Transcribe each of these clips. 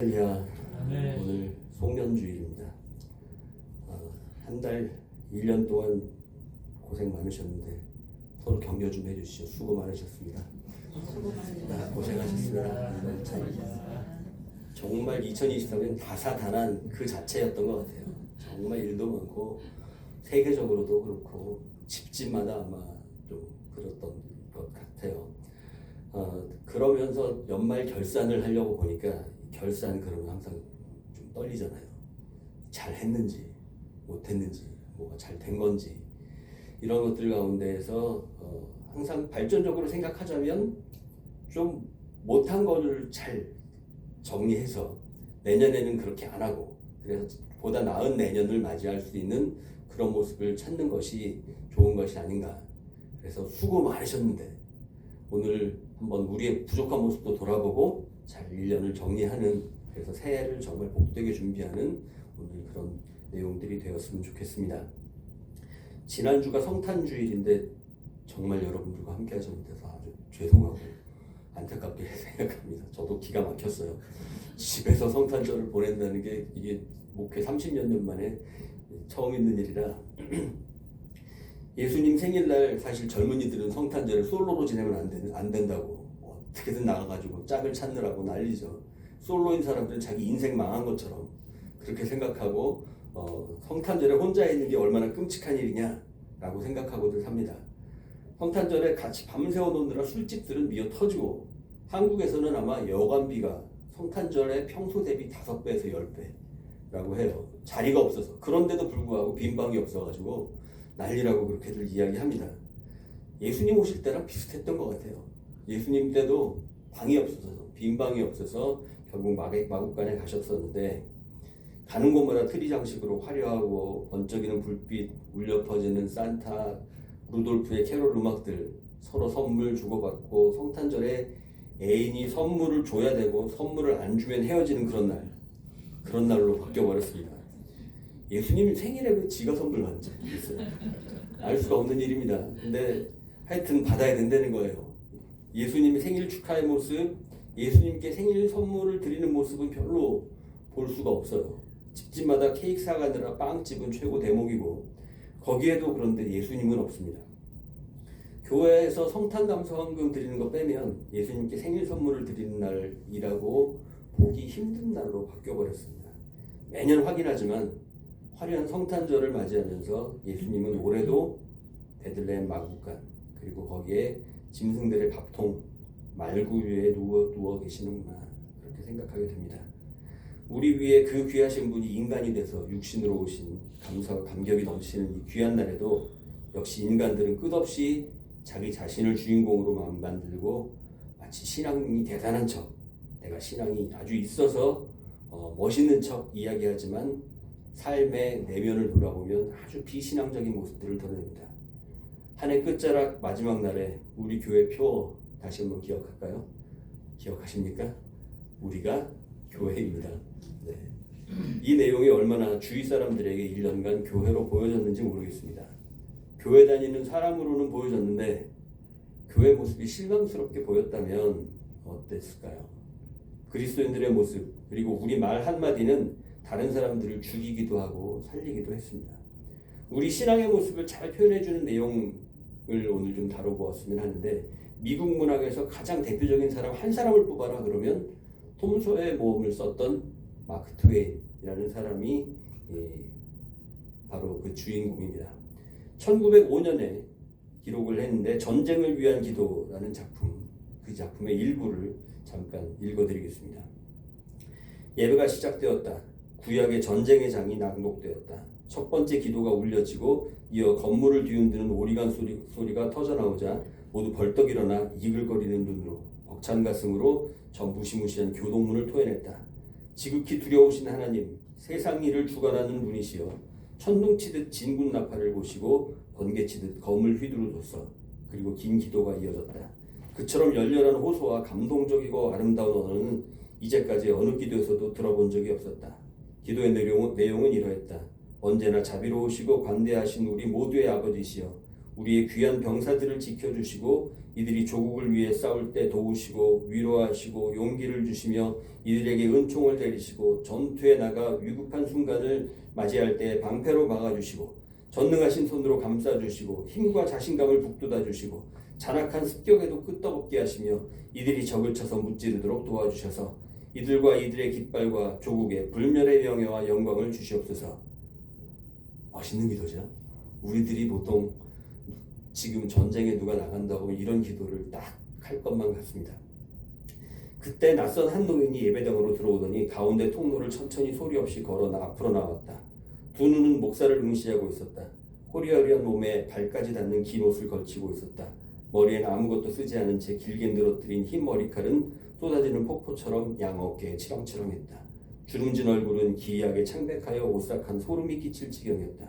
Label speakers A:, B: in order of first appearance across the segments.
A: 할렐루야. 오늘 송년주일입니다. 한 달, 1년 동안 고생 많으셨는데 서로 격려 좀 해주시죠. 수고 많으셨습니다. 고생하셨습니다. 정말 2023년 다사다난 그 자체였던 것 같아요. 정말 일도 많고 세계적으로도 그렇고 집집마다 아마 좀 그랬던 것 같아요. 그러면서 연말 결산을 하려고 보니까 결산 그러면 항상 좀 떨리잖아요. 잘 했는지 못했는지 뭐가 잘 된 건지 이런 것들 가운데에서 항상 발전적으로 생각하자면 좀 못한 거를 잘 정리해서 내년에는 그렇게 안 하고 그래서 보다 나은 내년을 맞이할 수 있는 그런 모습을 찾는 것이 좋은 것이 아닌가. 그래서 수고 많으셨는데 오늘 한번 우리의 부족한 모습도 돌아보고 잘 1년을 정리하는, 그래서 새해를 정말 복되게 준비하는 오늘 그런 내용들이 되었으면 좋겠습니다. 지난주가 성탄주일인데 정말 여러분들과 함께 하지 못해서 아주 죄송하고 안타깝게 생각합니다. 저도 기가 막혔어요. 집에서 성탄절을 보낸다는 게 이게 목회 30몇 년 만에 처음 있는 일이라 예수님 생일날 사실 젊은이들은 성탄절을 솔로로 지내면 안 된다고 어떻게든 나가가지고 짝을 찾느라고 난리죠. 솔로인 사람들은 자기 인생 망한 것처럼 그렇게 생각하고 성탄절에 혼자 있는 게 얼마나 끔찍한 일이냐라고 생각하고들 삽니다. 성탄절에 같이 밤새워 노느라 술집들은 미어 터지고 한국에서는 아마 여관비가 성탄절에 평소 대비 5배에서 10배라고 해요. 자리가 없어서. 그런데도 불구하고 빈 방이 없어가지고 난리라고 그렇게들 이야기합니다. 예수님 오실 때랑 비슷했던 것 같아요. 예수님 때도 방이 없어서, 빈 방이 없어서 결국 마국간에 가셨었는데 가는 곳마다 트리 장식으로 화려하고 번쩍이는 불빛, 울려 퍼지는 산타, 루돌프의 캐롤 음악들, 서로 선물 주고받고 성탄절에 애인이 선물을 줘야 되고 선물을 안 주면 헤어지는 그런 날로 바뀌어버렸습니다. 예수님 생일에 왜 지가 선물 받는지 모르겠어요. 알 수가 없는 일입니다. 근데 하여튼 받아야 된다는 거예요. 예수님의 생일 축하의 모습, 예수님께 생일 선물을 드리는 모습은 별로 볼 수가 없어요. 집집마다 케이크 사가느라 빵집은 최고 대목이고 거기에도 그런데 예수님은 없습니다. 교회에서 성탄 감사헌금 드리는 거 빼면 예수님께 생일 선물을 드리는 날이라고 보기 힘든 날로 바뀌어버렸습니다. 매년 확인하지만 화려한 성탄절을 맞이하면서 예수님은 올해도 베들레헴 마국간 그리고 거기에 짐승들의 밥통 말구 위에 누워 계시는구나 그렇게 생각하게 됩니다. 우리 위에 그 귀하신 분이 인간이 돼서 육신으로 오신 감사와 감격이 넘치는 이 귀한 날에도 역시 인간들은 끝없이 자기 자신을 주인공으로 만들고 마치 신앙이 대단한 척, 내가 신앙이 아주 있어서 멋있는 척 이야기하지만 삶의 내면을 돌아보면 아주 비신앙적인 모습들을 드러냅니다. 한 해 끝자락 마지막 날에 우리 교회 표 다시 한번 기억할까요? 기억하십니까? 우리가 교회입니다. 네. 이 내용이 얼마나 주위 사람들에게 1년간 교회로 보여졌는지 모르겠습니다. 교회 다니는 사람으로는 보여졌는데 교회 모습이 실망스럽게 보였다면 어땠을까요? 그리스도인들의 모습 그리고 우리 말 한마디는 다른 사람들을 죽이기도 하고 살리기도 했습니다. 우리 신앙의 모습을 잘 표현해주는 내용을 오늘 좀 다뤄보았으면 하는데 미국 문학에서 가장 대표적인 사람 한 사람을 뽑아라 그러면 톰소의 모험을 썼던 마크 트웨인이라는 사람이 바로 그 주인공입니다. 1905년에 기록을 했는데 전쟁을 위한 기도라는 작품, 그 작품의 일부를 잠깐 읽어드리겠습니다. 예배가 시작되었다. 구약의 전쟁의 장이 낭독되었다. 첫 번째 기도가 울려지고 이어 건물을 뒤흔드는 오리간 소리가 터져나오자 모두 벌떡 일어나 이글거리는 눈으로 벅찬 가슴으로 저 무시무시한 교동문을 토해냈다. 지극히 두려우신 하나님, 세상 일을 주관하는 분이시여 천둥치듯 진군 나팔을 보시고 번개치듯 검을 휘두르소서. 그리고 긴 기도가 이어졌다. 그처럼 열렬한 호소와 감동적이고 아름다운 언어는 이제까지 어느 기도에서도 들어본 적이 없었다. 기도의 내용은 이러했다. 언제나 자비로우시고 관대하신 우리 모두의 아버지시여 우리의 귀한 병사들을 지켜주시고 이들이 조국을 위해 싸울 때 도우시고 위로하시고 용기를 주시며 이들에게 은총을 내리시고 전투에 나가 위급한 순간을 맞이할 때 방패로 막아주시고 전능하신 손으로 감싸주시고 힘과 자신감을 북돋아주시고 잔악한 습격에도 끄떡없게 하시며 이들이 적을 쳐서 무찌르도록 도와주셔서 이들과 이들의 깃발과 조국의 불멸의 명예와 영광을 주시옵소서. 멋있는 기도죠. 우리들이 보통 지금 전쟁에 누가 나간다고 이런 기도를 딱 할 것만 같습니다. 그때 낯선 한 노인이 예배당으로 들어오더니 가운데 통로를 천천히 소리 없이 걸어 앞으로 나왔다. 두 눈은 목사를 응시하고 있었다. 호리호리한 몸에 발까지 닿는 긴 옷을 걸치고 있었다. 머리엔 아무것도 쓰지 않은 채 길게 늘어뜨린 흰 머리칼은 쏟아지는 폭포처럼 양 어깨에 치렁치렁했다. 주름진 얼굴은 기이하게 창백하여 오싹한 소름이 끼칠 지경이었다.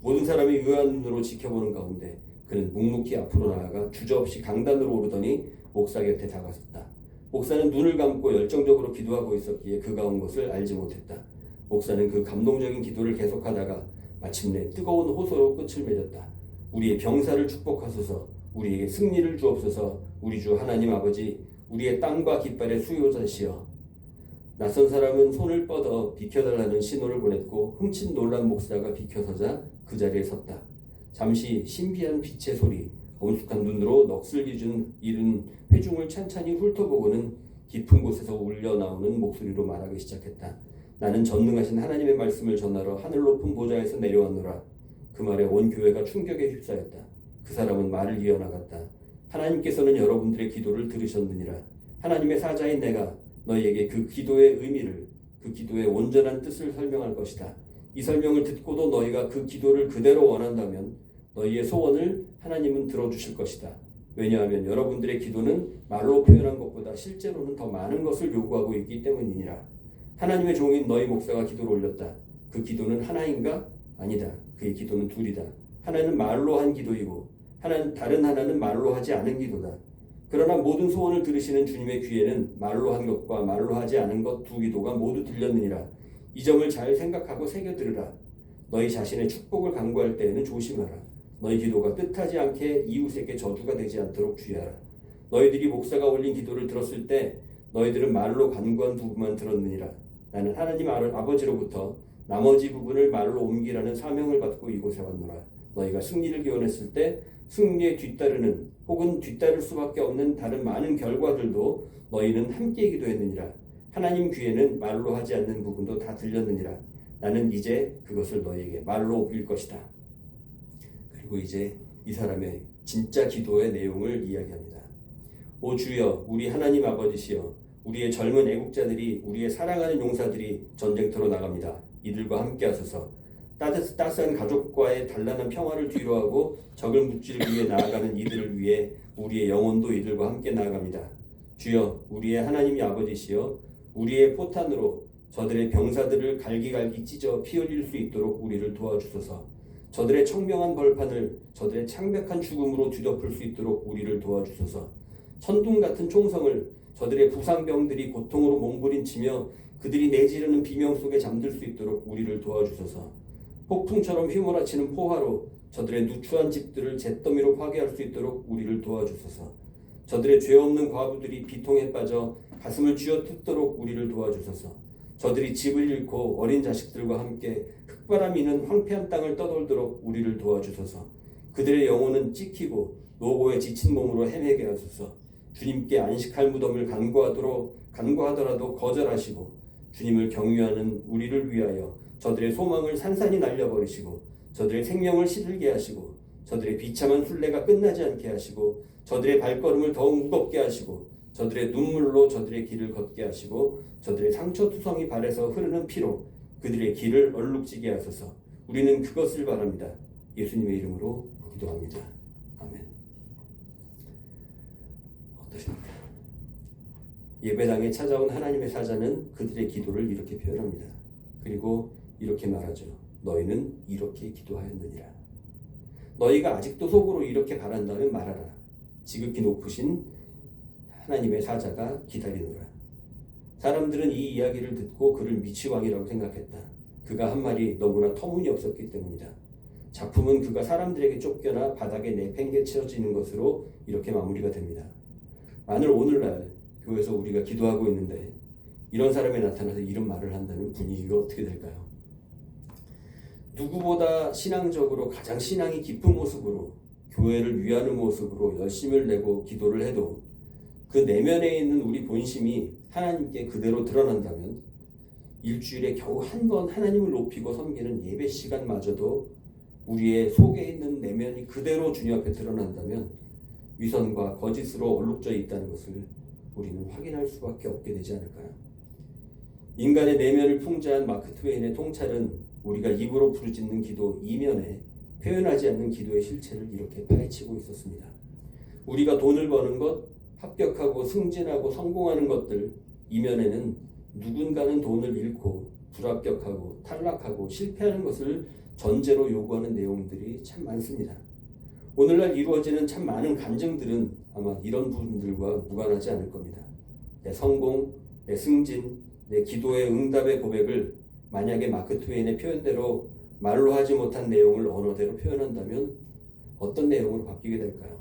A: 모든 사람이 의아한 눈으로 지켜보는 가운데 그는 묵묵히 앞으로 나아가 주저없이 강단으로 오르더니 목사 곁에 다가섰다. 목사는 눈을 감고 열정적으로 기도하고 있었기에 그가 온 것을 알지 못했다. 목사는 그 감동적인 기도를 계속하다가 마침내 뜨거운 호소로 끝을 맺었다. 우리의 병사를 축복하소서, 우리에게 승리를 주옵소서, 우리 주 하나님 아버지, 우리의 땅과 깃발의 수요자시여. 낯선 사람은 손을 뻗어 비켜달라는 신호를 보냈고 훔친 놀란 목사가 비켜서자 그 자리에 섰다. 잠시 신비한 빛의 소리, 엄숙한 눈으로 넋을 잃은 회중을 찬찬히 훑어보고는 깊은 곳에서 울려나오는 목소리로 말하기 시작했다. 나는 전능하신 하나님의 말씀을 전하러 하늘 높은 보좌에서 내려왔노라. 그 말에 온 교회가 충격에 휩싸였다. 그 사람은 말을 이어나갔다. 하나님께서는 여러분들의 기도를 들으셨느니라. 하나님의 사자인 내가 너희에게 그 기도의 의미를, 그 기도의 온전한 뜻을 설명할 것이다. 이 설명을 듣고도 너희가 그 기도를 그대로 원한다면 너희의 소원을 하나님은 들어주실 것이다. 왜냐하면 여러분들의 기도는 말로 표현한 것보다 실제로는 더 많은 것을 요구하고 있기 때문이니라. 하나님의 종인 너희 목사가 기도를 올렸다. 그 기도는 하나인가? 아니다. 그의 기도는 둘이다. 하나는 말로 한 기도이고 다른 하나는 말로 하지 않은 기도다. 그러나 모든 소원을 들으시는 주님의 귀에는 말로 한 것과 말로 하지 않은 것 두 기도가 모두 들렸느니라. 이 점을 잘 생각하고 새겨들으라. 너희 자신의 축복을 간구할 때에는 조심하라. 너희 기도가 뜻하지 않게 이웃에게 저주가 되지 않도록 주의하라. 너희들이 목사가 올린 기도를 들었을 때 너희들은 말로 간구한 부분만 들었느니라. 나는 하나님 아버지로부터 나머지 부분을 말로 옮기라는 사명을 받고 이곳에 왔노라. 너희가 승리를 기원했을 때 승리에 뒤따르는 혹은 뒤따를 수밖에 없는 다른 많은 결과들도 너희는 함께 기도했느니라. 하나님 귀에는 말로 하지 않는 부분도 다 들렸느니라. 나는 이제 그것을 너희에게 말로 옮길 것이다. 그리고 이제 이 사람의 진짜 기도의 내용을 이야기합니다. 오 주여, 우리 하나님 아버지시여, 우리의 젊은 애국자들이, 우리의 사랑하는 용사들이 전쟁터로 나갑니다. 이들과 함께 하소서. 따스한 가족과의 단란한 평화를 뒤로하고 적을 무찌르기 위해 나아가는 이들을 위해 우리의 영혼도 이들과 함께 나아갑니다. 주여, 우리의 하나님이 아버지시여, 우리의 포탄으로 저들의 병사들을 갈기갈기 찢어 피 흘릴 수 있도록 우리를 도와주소서. 저들의 청명한 벌판을 저들의 창백한 죽음으로 뒤덮을 수 있도록 우리를 도와주소서. 천둥 같은 총성을 저들의 부상병들이 고통으로 몸부림치며 그들이 내지르는 비명 속에 잠들 수 있도록 우리를 도와주소서. 폭풍처럼 휘몰아치는 포화로 저들의 누추한 집들을 잿더미로 파괴할 수 있도록 우리를 도와주소서. 저들의 죄 없는 과부들이 비통에 빠져 가슴을 쥐어뜯도록 우리를 도와주소서. 저들이 집을 잃고 어린 자식들과 함께 흙바람이 는 황폐한 땅을 떠돌도록 우리를 도와주소서. 그들의 영혼은 찍히고 노고에 지친 몸으로 헤매게 하소서. 주님께 안식할 무덤을 간구하더라도 거절하시고 주님을 경유하는 우리를 위하여 저들의 소망을 산산히 날려버리시고 저들의 생명을 시들게 하시고 저들의 비참한 순례가 끝나지 않게 하시고 저들의 발걸음을 더욱 무겁게 하시고 저들의 눈물로 저들의 길을 걷게 하시고 저들의 상처투성이 발에서 흐르는 피로 그들의 길을 얼룩지게 하소서. 우리는 그것을 바랍니다. 예수님의 이름으로 기도합니다. 아멘. 어떠십니까? 예배당에 찾아온 하나님의 사자는 그들의 기도를 이렇게 표현합니다. 그리고 이렇게 말하죠. 너희는 이렇게 기도하였느니라. 너희가 아직도 속으로 이렇게 바란다면 말하라. 지극히 높으신 하나님의 사자가 기다리노라. 사람들은 이 이야기를 듣고 그를 미치왕이라고 생각했다. 그가 한 말이 너무나 터무니없었기 때문이다. 작품은 그가 사람들에게 쫓겨나 바닥에 내팽개쳐지는 것으로 이렇게 마무리가 됩니다. 만일 오늘날 교회에서 우리가 기도하고 있는데 이런 사람이 나타나서 이런 말을 한다면 분위기가 어떻게 될까요? 누구보다 신앙적으로 가장 신앙이 깊은 모습으로 교회를 위하는 모습으로 열심을 내고 기도를 해도 그 내면에 있는 우리 본심이 하나님께 그대로 드러난다면 일주일에 겨우 한 번 하나님을 높이고 섬기는 예배 시간마저도 우리의 속에 있는 내면이 그대로 주님 앞에 드러난다면 위선과 거짓으로 얼룩져 있다는 것을 우리는 확인할 수밖에 없게 되지 않을까요? 인간의 내면을 풍자한 마크 트웨인의 통찰은 우리가 입으로 부르짖는 기도 이면에 표현하지 않는 기도의 실체를 이렇게 파헤치고 있었습니다. 우리가 돈을 버는 것, 합격하고 승진하고 성공하는 것들 이면에는 누군가는 돈을 잃고 불합격하고 탈락하고 실패하는 것을 전제로 요구하는 내용들이 참 많습니다. 오늘날 이루어지는 참 많은 간증들은 아마 이런 부분들과 무관하지 않을 겁니다. 내 성공, 내 승진, 내 기도의 응답의 고백을 만약에 마크 트웨인의 표현대로 말로 하지 못한 내용을 언어대로 표현한다면 어떤 내용으로 바뀌게 될까요?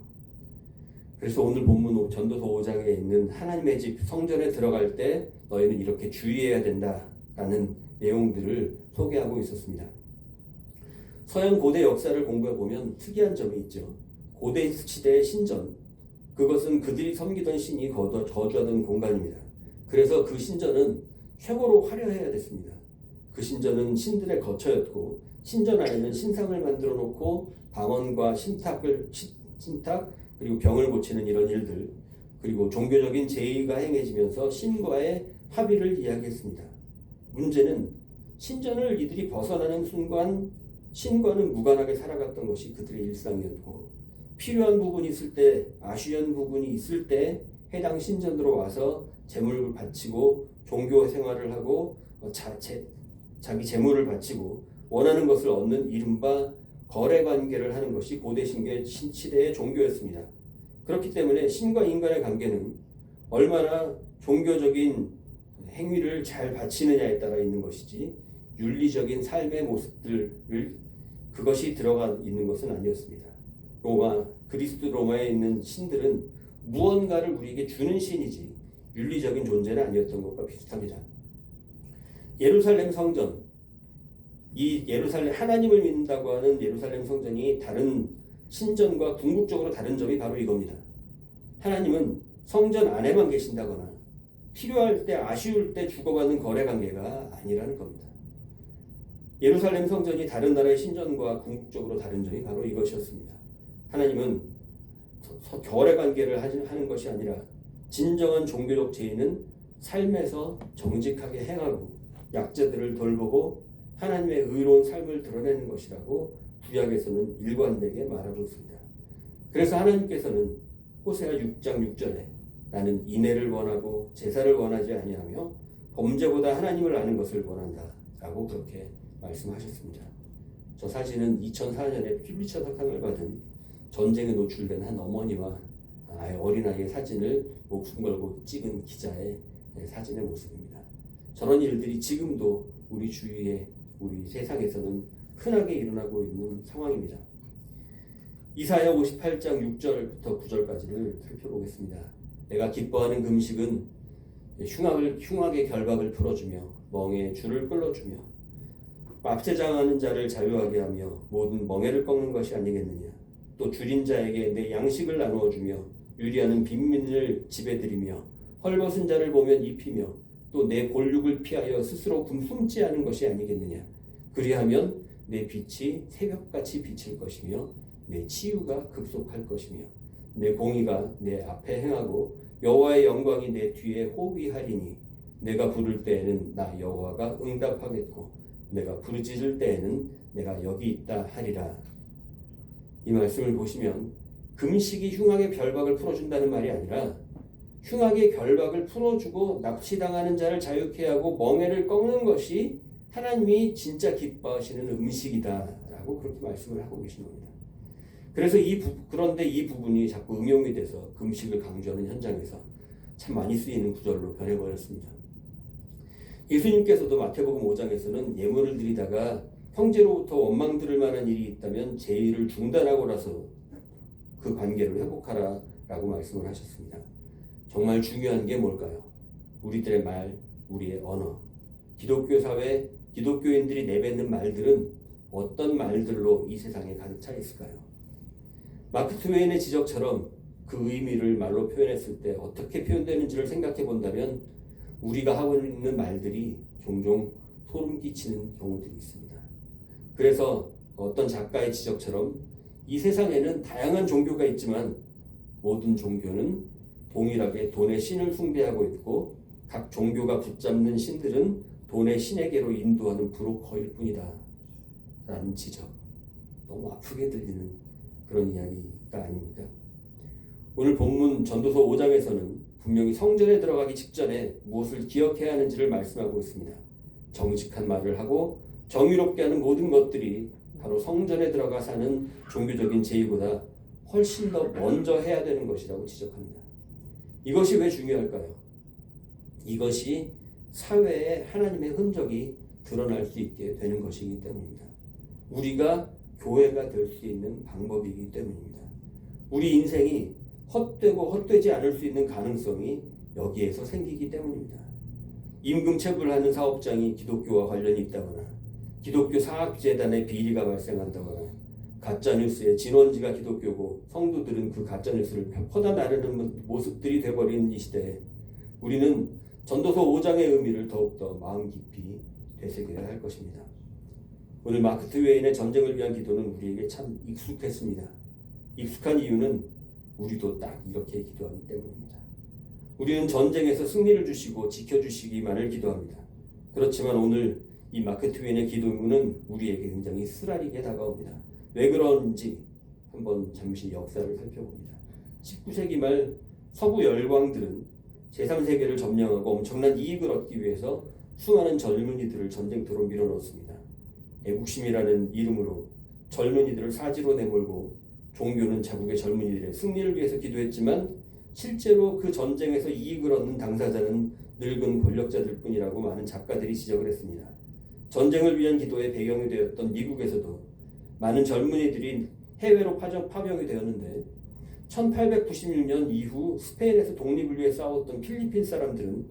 A: 그래서 오늘 본문 전도서 5장에 있는 하나님의 집 성전에 들어갈 때 너희는 이렇게 주의해야 된다라는 내용들을 소개하고 있었습니다. 서양 고대 역사를 공부해 보면 특이한 점이 있죠. 고대 시대의 신전, 그것은 그들이 섬기던 신이 거주하던 공간입니다. 그래서 그 신전은 최고로 화려해야 됐습니다. 그 신전은 신들의 거처였고 신전 안에는 신상을 만들어 놓고 방언과 신탁 그리고 병을 고치는 이런 일들 그리고 종교적인 제의가 행해지면서 신과의 합의를 이야기했습니다. 문제는 신전을 이들이 벗어나는 순간 신과는 무관하게 살아갔던 것이 그들의 일상이었고 필요한 부분이 있을 때 아쉬운 부분이 있을 때 해당 신전으로 와서 제물을 바치고 종교 생활을 하고 자기 재물을 바치고 원하는 것을 얻는 이른바 거래 관계를 하는 것이 고대 시대의 종교였습니다. 그렇기 때문에 신과 인간의 관계는 얼마나 종교적인 행위를 잘 바치느냐에 따라 있는 것이지 윤리적인 삶의 모습들을 그것이 들어가 있는 것은 아니었습니다. 그리스 로마에 있는 신들은 무언가를 우리에게 주는 신이지 윤리적인 존재는 아니었던 것과 비슷합니다. 예루살렘 성전, 이 예루살렘 하나님을 믿는다고 하는 예루살렘 성전이 다른 신전과 궁극적으로 다른 점이 바로 이겁니다. 하나님은 성전 안에만 계신다거나 필요할 때 아쉬울 때 주고받는 거래 관계가 아니라는 겁니다. 예루살렘 성전이 다른 나라의 신전과 궁극적으로 다른 점이 바로 이것이었습니다. 하나님은 거래 관계를 하는 것이 아니라 진정한 종교적 제의는 삶에서 정직하게 행하고 약자들을 돌보고 하나님의 의로운 삶을 드러내는 것이라고 구약에서는 일관되게 말하고 있습니다. 그래서 하나님께서는 호세아 6장 6절에 나는 인애를 원하고 제사를 원하지 아니하며 범죄보다 하나님을 아는 것을 원한다 라고 그렇게 말씀하셨습니다. 저 사진은 2004년에 퓰리처 상을 받은 전쟁에 노출된 한 어머니와 어린아이의 사진을 목숨 걸고 찍은 기자의 사진의 모습입니다. 저런 일들이 지금도 우리 주위에 우리 세상에서는 흔하게 일어나고 있는 상황입니다. 이사야 58장 6절부터 9절까지를 살펴보겠습니다. 내가 기뻐하는 금식은 흉악의 결박을 풀어주며 멍에 줄을 끌어주며 압제당하는 자를 자유하게 하며 모든 멍에를 꺾는 것이 아니겠느냐. 또 줄인 자에게 내 양식을 나누어 주며 유리하는 빈민을 집에 들이며 헐벗은 자를 보면 입히며 또 내 골육을 피하여 스스로 숨지 않은 것이 아니겠느냐. 그리하면 내 빛이 새벽같이 비칠 것이며 내 치유가 급속할 것이며 내 공의가 내 앞에 행하고 여호와의 영광이 내 뒤에 호위하리니 내가 부를 때에는 나 여호와가 응답하겠고 내가 부르짖을 때에는 내가 여기 있다 하리라. 이 말씀을 보시면 금식이 흉악의 결박을 풀어준다는 말이 아니라 흉악의 결박을 풀어주고 납치당하는 자를 자유케 하고 멍에를 꺾는 것이 하나님이 진짜 기뻐하시는 음식이다라고 그렇게 말씀을 하고 계신 겁니다. 그래서 그런데 이 부분이 자꾸 응용이 돼서 금식을 강조하는 현장에서 참 많이 쓰이는 구절로 변해버렸습니다. 예수님께서도 마태복음 5장에서는 예물을 드리다가 형제로부터 원망 들을 만한 일이 있다면 제의를 중단하고 나서 그 관계를 회복하라 라고 말씀을 하셨습니다. 정말 중요한 게 뭘까요? 우리들의 말, 우리의 언어. 기독교 사회, 기독교인들이 내뱉는 말들은 어떤 말들로 이 세상에 가득 차 있을까요? 마크 트웨인의 지적처럼 그 의미를 말로 표현했을 때 어떻게 표현되는지를 생각해 본다면 우리가 하고 있는 말들이 종종 소름 끼치는 경우들이 있습니다. 그래서 어떤 작가의 지적처럼 이 세상에는 다양한 종교가 있지만 모든 종교는 동일하게 돈의 신을 숭배하고 있고 각 종교가 붙잡는 신들은 돈의 신에게로 인도하는 브로커일 뿐이다 라는 지적. 너무 아프게 들리는 그런 이야기가 아닙니까? 오늘 본문 전도서 5장에서는 분명히 성전에 들어가기 직전에 무엇을 기억해야 하는지를 말씀하고 있습니다. 정직한 말을 하고 정의롭게 하는 모든 것들이 바로 성전에 들어가 사는 종교적인 제의보다 훨씬 더 먼저 해야 되는 것이라고 지적합니다. 이것이 왜 중요할까요? 이것이 사회에 하나님의 흔적이 드러날 수 있게 되는 것이기 때문입니다. 우리가 교회가 될 수 있는 방법이기 때문입니다. 우리 인생이 헛되고 헛되지 않을 수 있는 가능성이 여기에서 생기기 때문입니다. 임금체불 하는 사업장이 기독교와 관련이 있다거나 기독교 사학재단의 비리가 발생한다거나 가짜뉴스의 진원지가 기독교고 성도들은 그 가짜뉴스를 퍼다 나르는 모습들이 되어버리는 이 시대에 우리는 전도서 5장의 의미를 더욱더 마음 깊이 되새겨야 할 것입니다. 오늘 마크 트웨인의 전쟁을 위한 기도는 우리에게 참 익숙했습니다. 익숙한 이유는 우리도 딱 이렇게 기도하기 때문입니다. 우리는 전쟁에서 승리를 주시고 지켜주시기만을 기도합니다. 그렇지만 오늘 이 마크 트웨인의 기도문은 우리에게 굉장히 쓰라리게 다가옵니다. 왜 그런지 한번 잠시 역사를 살펴봅니다. 19세기 말 서구 열광들은 제3세계를 점령하고 엄청난 이익을 얻기 위해서 수많은 젊은이들을 전쟁터로 밀어넣었습니다. 애국심이라는 이름으로 젊은이들을 사지로 내몰고 종교는 자국의 젊은이들의 승리를 위해서 기도했지만 실제로 그 전쟁에서 이익을 얻는 당사자는 늙은 권력자들 뿐이라고 많은 작가들이 지적을 했습니다. 전쟁을 위한 기도의 배경이 되었던 미국에서도 많은 젊은이들이 해외로 파병이 되었는데 1896년 이후 스페인에서 독립을 위해 싸웠던 필리핀 사람들은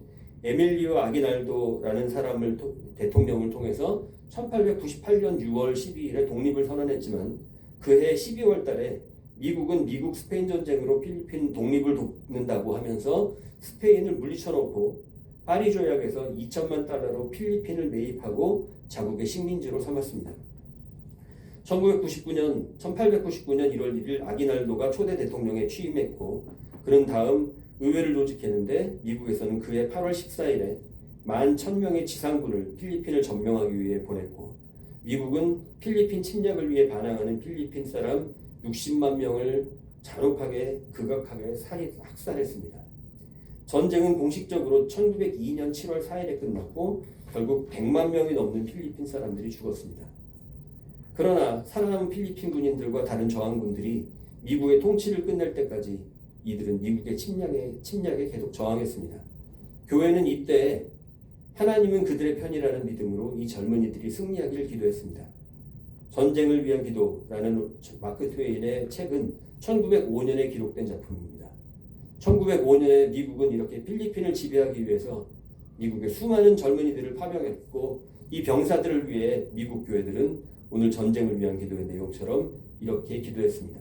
A: 에밀리오 아기날도라는 사람을 대통령을 통해서 1898년 6월 12일에 독립을 선언했지만 그해 12월 달에 미국은 미국 스페인 전쟁으로 필리핀 독립을 돕는다고 하면서 스페인을 물리쳐놓고 파리 조약에서 2천만 달러로 필리핀을 매입하고 자국의 식민지로 삼았습니다. 1899년 1월 1일 아기날도가 초대 대통령에 취임했고 그런 다음 의회를 조직했는데 미국에서는 그해 8월 14일에 11,000명의 지상군을 필리핀을 점령하기 위해 보냈고 미국은 필리핀 침략을 위해 반항하는 필리핀 사람 60만 명을 잔혹하게 극악하게 학살했습니다. 전쟁은 공식적으로 1902년 7월 4일에 끝났고 결국 100만 명이 넘는 필리핀 사람들이 죽었습니다. 그러나 살아남은 필리핀 군인들과 다른 저항군들이 미국의 통치를 끝낼 때까지 이들은 미국의 침략에 계속 저항했습니다. 교회는 이때 하나님은 그들의 편이라는 믿음으로 이 젊은이들이 승리하기를 기도했습니다. 전쟁을 위한 기도라는 마크 트웨인의 책은 1905년에 기록된 작품입니다. 1905년에 미국은 이렇게 필리핀을 지배하기 위해서 미국의 수많은 젊은이들을 파병했고 이 병사들을 위해 미국 교회들은 오늘 전쟁을 위한 기도의 내용처럼 이렇게 기도했습니다.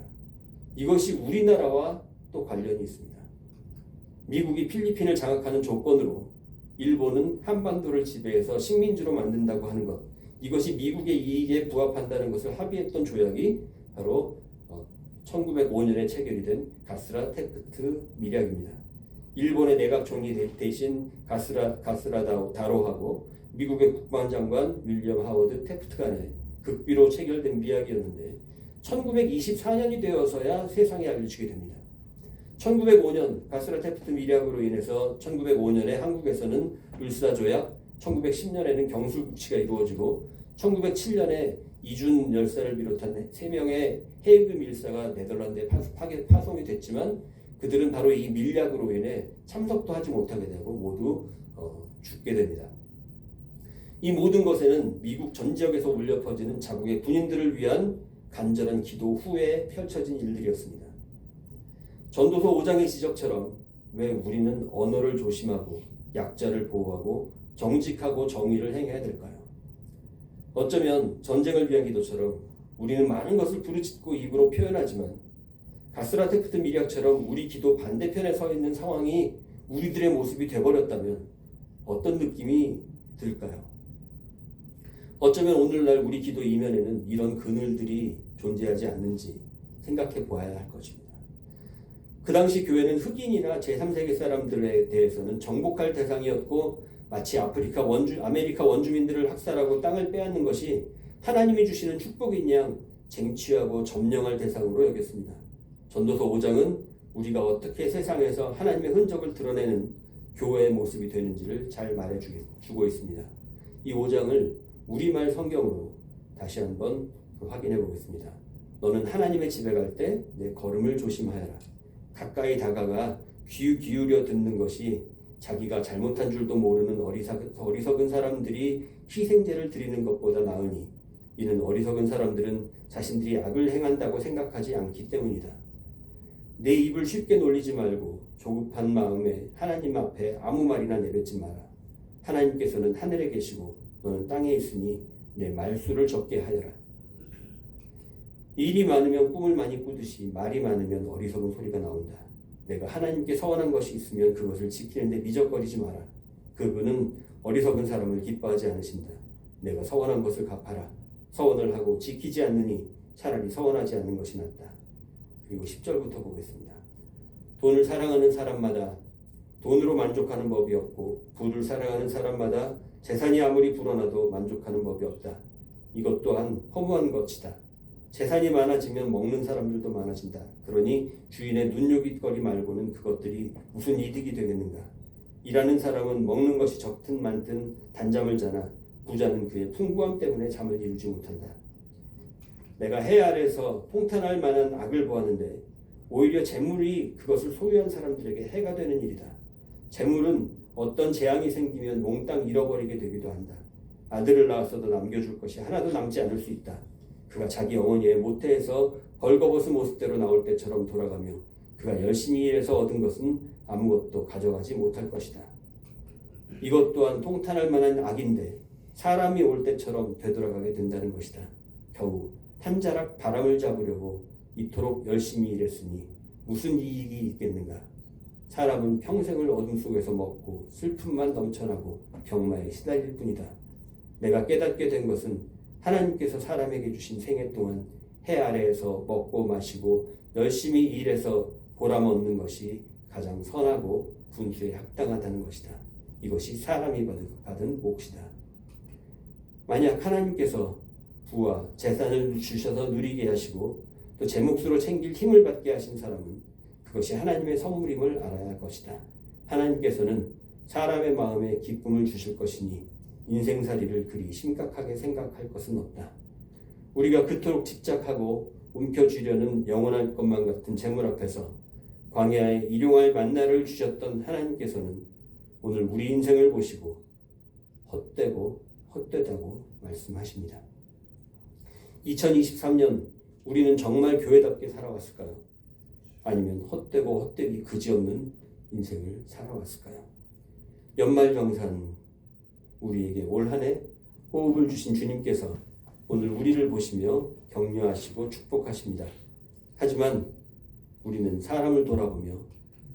A: 이것이 우리나라와 또 관련이 있습니다. 미국이 필리핀을 장악하는 조건으로 일본은 한반도를 지배해서 식민지로 만든다고 하는 것, 이것이 미국의 이익에 부합한다는 것을 합의했던 조약이 바로 1905년에 체결이 된 가스라 테프트 밀약입니다. 일본의 내각 총리 대신 가스라 다로하고 미국의 국방장관 윌리엄 하워드 테프트 간에 극비로 체결된 미약이었는데 1924년이 되어서야 세상에 알려지게 됩니다. 1905년 가스라 테프트 밀약으로 인해서 1905년에 한국에서는 울스다 조약, 1910년에는 경술국치가 이루어지고 1907년에 이준 열사를 비롯한 3명의 헤이그 밀사가 네덜란드에 파송이 됐지만 그들은 바로 이 밀약으로 인해 참석도 하지 못하게 되고 모두 죽게 됩니다. 이 모든 것에는 미국 전 지역에서 울려 퍼지는 자국의 군인들을 위한 간절한 기도 후에 펼쳐진 일들이었습니다. 전도서 5장의 지적처럼 왜 우리는 언어를 조심하고 약자를 보호하고 정직하고 정의를 행해야 될까요? 어쩌면 전쟁을 위한 기도처럼 우리는 많은 것을 부르짖고 입으로 표현하지만 가스라테프트 미략처럼 우리 기도 반대편에 서 있는 상황이 우리들의 모습이 되어버렸다면 어떤 느낌이 들까요? 어쩌면 오늘날 우리 기도 이면에는 이런 그늘들이 존재하지 않는지 생각해 보아야 할 것입니다. 그 당시 교회는 흑인이나 제3세계 사람들에 대해서는 정복할 대상이었고 마치 아메리카 원주민들을 학살하고 땅을 빼앗는 것이 하나님이 주시는 축복인 양 쟁취하고 점령할 대상으로 여겼습니다. 전도서 5장은 우리가 어떻게 세상에서 하나님의 흔적을 드러내는 교회의 모습이 되는지를 잘 말해주고 있습니다. 이 5장을 우리말 성경으로 다시 한번 확인해 보겠습니다. 너는 하나님의 집에 갈 때 내 걸음을 조심하여라. 가까이 다가가 귀 기울여 듣는 것이 자기가 잘못한 줄도 모르는 어리석은 사람들이 희생제를 드리는 것보다 나으니 이는 어리석은 사람들은 자신들이 악을 행한다고 생각하지 않기 때문이다. 내 입을 쉽게 놀리지 말고 조급한 마음에 하나님 앞에 아무 말이나 내뱉지 마라. 하나님께서는 하늘에 계시고 너는 땅에 있으니 내 말수를 적게 하여라. 일이 많으면 꿈을 많이 꾸듯이 말이 많으면 어리석은 소리가 나온다. 내가 하나님께 서원한 것이 있으면 그것을 지키는데 미적거리지 마라. 그분은 어리석은 사람을 기뻐하지 않으신다. 내가 서원한 것을 갚아라. 서원을 하고 지키지 않느니 차라리 서원하지 않는 것이 낫다. 그리고 10절부터 보겠습니다. 돈을 사랑하는 사람마다 돈으로 만족하는 법이 없고 부를 사랑하는 사람마다 재산이 아무리 불어나도 만족하는 법이 없다. 이것 또한 허무한 것이다. 재산이 많아지면 먹는 사람들도 많아진다. 그러니 주인의 눈요깃거리 말고는 그것들이 무슨 이득이 되겠는가. 일하는 사람은 먹는 것이 적든 많든 단잠을 자나 부자는 그의 풍부함 때문에 잠을 이루지 못한다. 내가 해 아래에서 통탄할 만한 악을 보았는데 오히려 재물이 그것을 소유한 사람들에게 해가 되는 일이다. 재물은 어떤 재앙이 생기면 몽땅 잃어버리게 되기도 한다. 아들을 낳았어도 남겨줄 것이 하나도 남지 않을 수 있다. 그가 자기 어머니의 모태에서 벌거벗은 모습대로 나올 때처럼 돌아가며 그가 열심히 일해서 얻은 것은 아무것도 가져가지 못할 것이다. 이것 또한 통탄할 만한 악인데 사람이 올 때처럼 되돌아가게 된다는 것이다. 겨우 한 자락 바람을 잡으려고 이토록 열심히 일했으니 무슨 이익이 있겠는가. 사람은 평생을 어둠 속에서 먹고 슬픔만 넘쳐나고 병마에 시달릴 뿐이다. 내가 깨닫게 된 것은 하나님께서 사람에게 주신 생애 동안 해 아래에서 먹고 마시고 열심히 일해서 보람 얻는 것이 가장 선하고 분수에 합당하다는 것이다. 이것이 사람이 받은 몫이다. 만약 하나님께서 부와 재산을 주셔서 누리게 하시고 또 제 몫으로 챙길 힘을 받게 하신 사람은 그것이 하나님의 선물임을 알아야 할 것이다. 하나님께서는 사람의 마음에 기쁨을 주실 것이니 인생살이를 그리 심각하게 생각할 것은 없다. 우리가 그토록 집착하고 움켜쥐려는 영원할 것만 같은 재물 앞에서 광야에 일용할 만나를 주셨던 하나님께서는 오늘 우리 인생을 보시고 헛되고 헛되다고 말씀하십니다. 2023년 우리는 정말 교회답게 살아왔을까요? 아니면 헛되고 헛되기 그지없는 인생을 살아왔을까요? 연말정산 우리에게 올 한 해 호흡을 주신 주님께서 오늘 우리를 보시며 격려하시고 축복하십니다. 하지만 우리는 사람을 돌아보며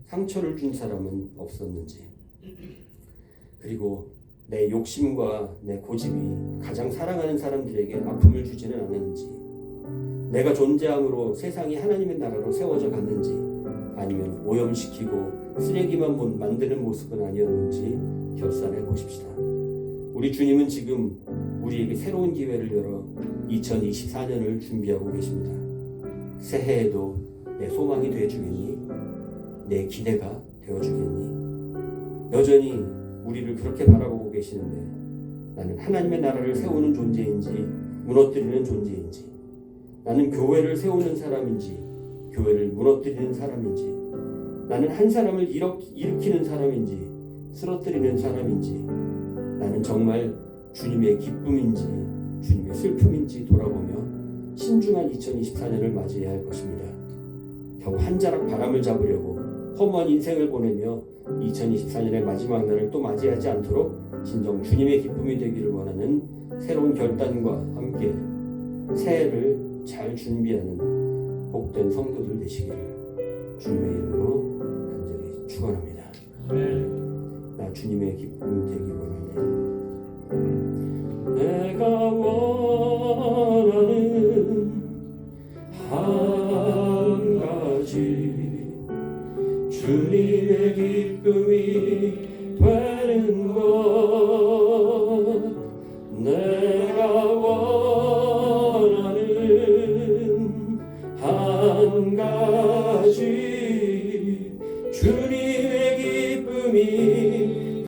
A: 상처를 준 사람은 없었는지, 그리고 내 욕심과 내 고집이 가장 사랑하는 사람들에게 아픔을 주지는 않았는지, 내가 존재함으로 세상이 하나님의 나라로 세워져 갔는지, 아니면 오염시키고 쓰레기만 만드는 모습은 아니었는지 결산해 보십시다. 우리 주님은 지금 우리에게 새로운 기회를 열어 2024년을 준비하고 계십니다. 새해에도 내 소망이 되어주겠니? 내 기대가 되어주겠니? 여전히 우리를 그렇게 바라보고 계시는데 나는 하나님의 나라를 세우는 존재인지 무너뜨리는 존재인지, 나는 교회를 세우는 사람인지 교회를 무너뜨리는 사람인지, 나는 한 사람을 일으키는 사람인지 쓰러뜨리는 사람인지, 나는 정말 주님의 기쁨인지 주님의 슬픔인지 돌아보며 신중한 2024년을 맞이해야 할 것입니다. 겨우 한 자락 바람을 잡으려고 허무한 인생을 보내며 2024년의 마지막 날을 또 맞이하지 않도록 진정 주님의 기쁨이 되기를 원하는 새로운 결단과 함께 새해를 잘 준비하는 복된 성도들 되시기를 주님의 이름으로 간절히 축원합니다. 나 주님의 기쁨 되기 원하네. 내가 원하는 한 가지 주님의 기쁨이